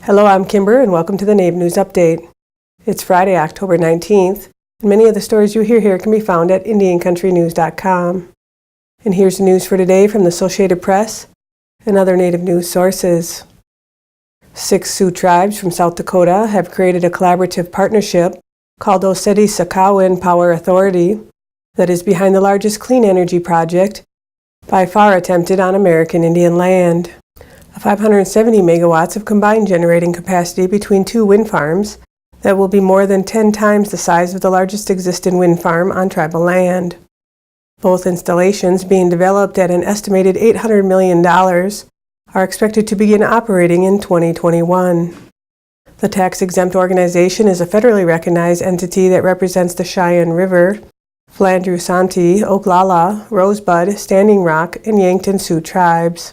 Hello, I'm Kimber, and welcome to the Native News Update. It's Friday, October 19th, and many of the stories you hear here can be found at IndianCountryNews.com. And here's the news for today from the Associated Press and other Native news sources. 6 Sioux tribes from South Dakota have created a collaborative partnership called Oreilles Sakowin Power Authority that is behind the largest clean energy project by far attempted on American Indian land. 570 megawatts of combined generating capacity between 2 wind farms that will be more than 10 times the size of the largest existing wind farm on tribal land. Both installations, being developed at an estimated $800 million, are expected to begin operating in 2021. The tax-exempt organization is a federally recognized entity that represents the Cheyenne River, Flandreau Santee, Oglala, Rosebud, Standing Rock, and Yankton Sioux tribes.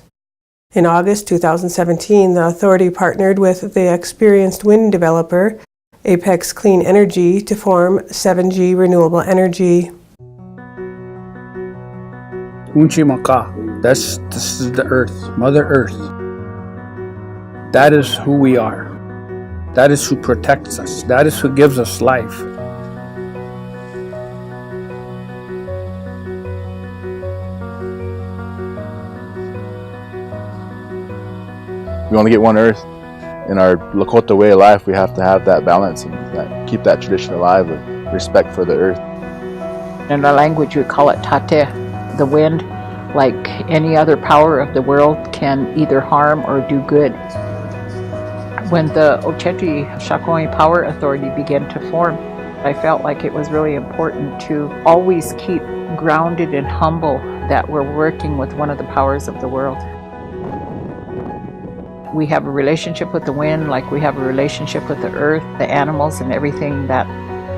In August 2017, the authority partnered with the experienced wind developer, Apex Clean Energy, to form 7G Renewable Energy. This is the Earth, Mother Earth. That is who we are. That is who protects us. That is who gives us life. We only get one Earth. In our Lakota way of life, we have to have that balance and keep that tradition alive with respect for the Earth. In our language, we call it tate. The wind, like any other power of the world, can either harm or do good. When the Oceti Shakopee Power Authority began to form, I felt like it was really important to always keep grounded and humble that we're working with one of the powers of the world. We have a relationship with the wind like we have a relationship with the earth, the animals, and everything that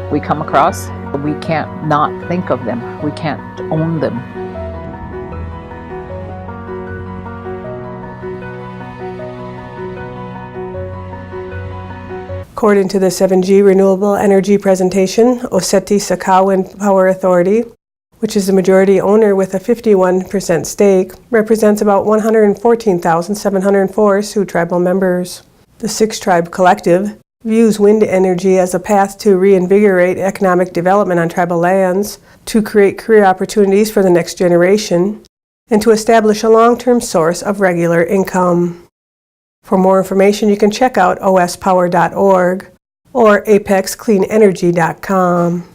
we come across. We can't not think of them. We can't own them. According to the 7G Renewable Energy presentation, Oreilles Sakowin Power Authority, which is the majority owner with a 51% stake, represents about 114,704 Sioux tribal members. The 6-tribe collective views wind energy as a path to reinvigorate economic development on tribal lands, to create career opportunities for the next generation, and to establish a long-term source of regular income. For more information, you can check out ospower.org or apexcleanenergy.com.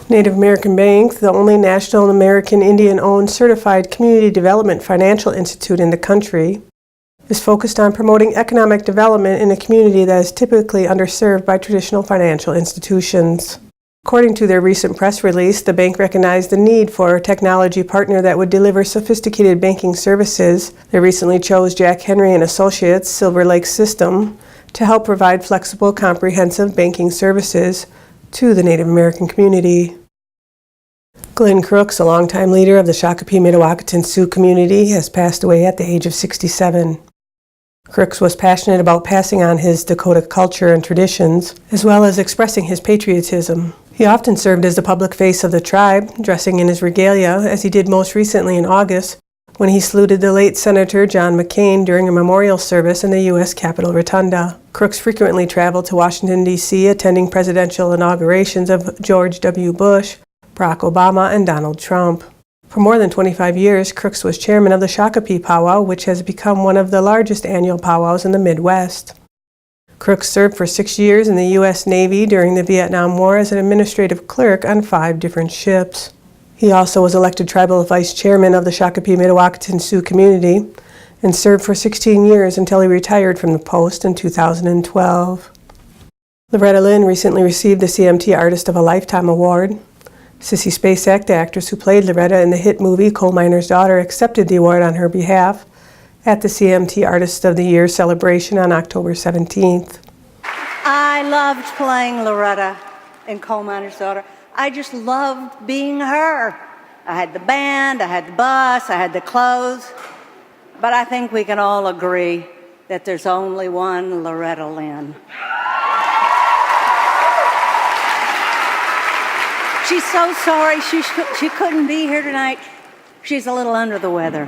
Native American Bank, the only national American Indian-owned certified community development financial institute in the country, is focused on promoting economic development in a community that is typically underserved by traditional financial institutions. According to their recent press release, the bank recognized the need for a technology partner that would deliver sophisticated banking services. They recently chose Jack Henry & Associates Silver Lake System to help provide flexible, comprehensive banking services to the Native American community. Glynn Crooks, a longtime leader of the Shakopee Mdewakanton Sioux Community, has passed away at the age of 67. Crooks was passionate about passing on his Dakota culture and traditions, as well as expressing his patriotism. He often served as the public face of the tribe, dressing in his regalia, as he did most recently in August, when he saluted the late Senator John McCain during a memorial service in the U.S. Capitol Rotunda. Crooks frequently traveled to Washington, D.C., attending presidential inaugurations of George W. Bush, Barack Obama, and Donald Trump. For more than 25 years, Crooks was chairman of the Shakopee Powwow, which has become one of the largest annual powwows in the Midwest. Crooks served for 6 years in the U.S. Navy during the Vietnam War as an administrative clerk on 5 different ships. He also was elected tribal vice chairman of the Shakopee Mdewakanton Sioux Community and served for 16 years until he retired from the post in 2012. Loretta Lynn recently received the CMT Artist of a Lifetime Award. Sissy Spacek, the actress who played Loretta in the hit movie Coal Miner's Daughter, accepted the award on her behalf at the CMT Artist of the Year celebration on October 17th. I loved playing Loretta in Coal Miner's Daughter. I just loved being her. I had the band, I had the bus, I had the clothes. But I think we can all agree that there's only one Loretta Lynn. She's so sorry she couldn't be here tonight. She's a little under the weather.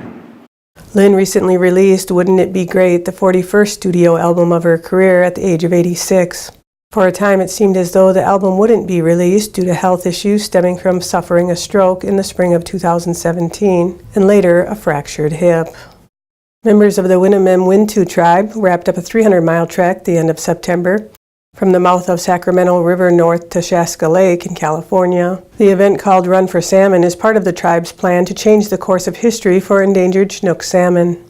Lynn recently released Wouldn't It Be Great, the 41st studio album of her career at the age of 86. For a time, it seemed as though the album wouldn't be released due to health issues stemming from suffering a stroke in the spring of 2017, and later a fractured hip. Members of the Winnemem-Wintu tribe wrapped up a 300-mile trek the end of September from the mouth of Sacramento River north to Shaska Lake in California. The event, called Run for Salmon, is part of the tribe's plan to change the course of history for endangered Chinook salmon.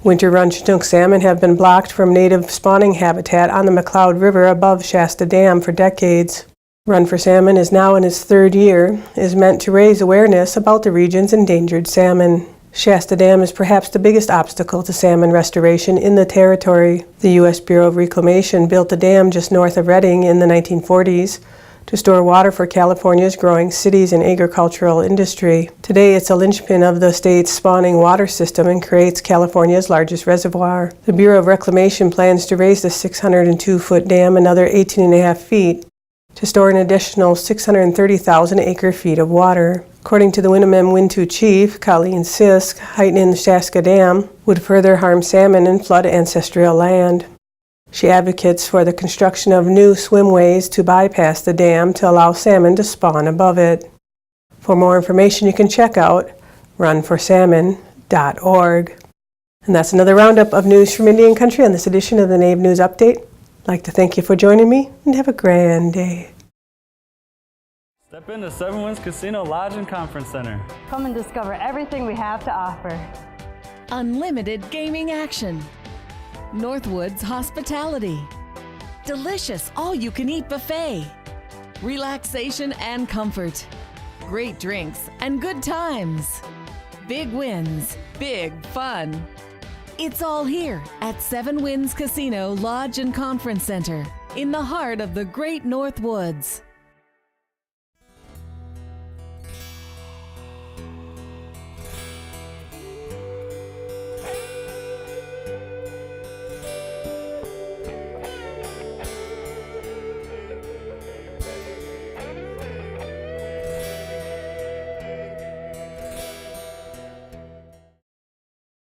Winter-run Chinook salmon have been blocked from native spawning habitat on the McCloud River above Shasta Dam for decades. Run for Salmon is now in its third year, is meant to raise awareness about the region's endangered salmon. Shasta Dam is perhaps the biggest obstacle to salmon restoration in the territory. The U.S. Bureau of Reclamation built the dam just north of Redding in the 1940s to store water for California's growing cities and agricultural industry. Today, it's a linchpin of the state's spawning water system and creates California's largest reservoir. The Bureau of Reclamation plans to raise the 602-foot dam another 18.5 feet to store an additional 630,000 acre-feet of water. According to the Winnemem-Wintu chief, Colleen Sisk, heightening the Shaska Dam would further harm salmon and flood ancestral land. She advocates for the construction of new swimways to bypass the dam to allow salmon to spawn above it. For more information, you can check out runforsalmon.org. And that's another roundup of news from Indian Country on this edition of the Native News Update. I'd like to thank you for joining me, and have a grand day. Step into Seven Winds Casino Lodge and Conference Center. Come and discover everything we have to offer. Unlimited gaming action. Northwoods hospitality. Delicious all-you-can-eat buffet. Relaxation and comfort. Great drinks and good times. Big wins, big fun. It's all here at Seven Winds Casino Lodge and Conference Center in the heart of the Great North Woods.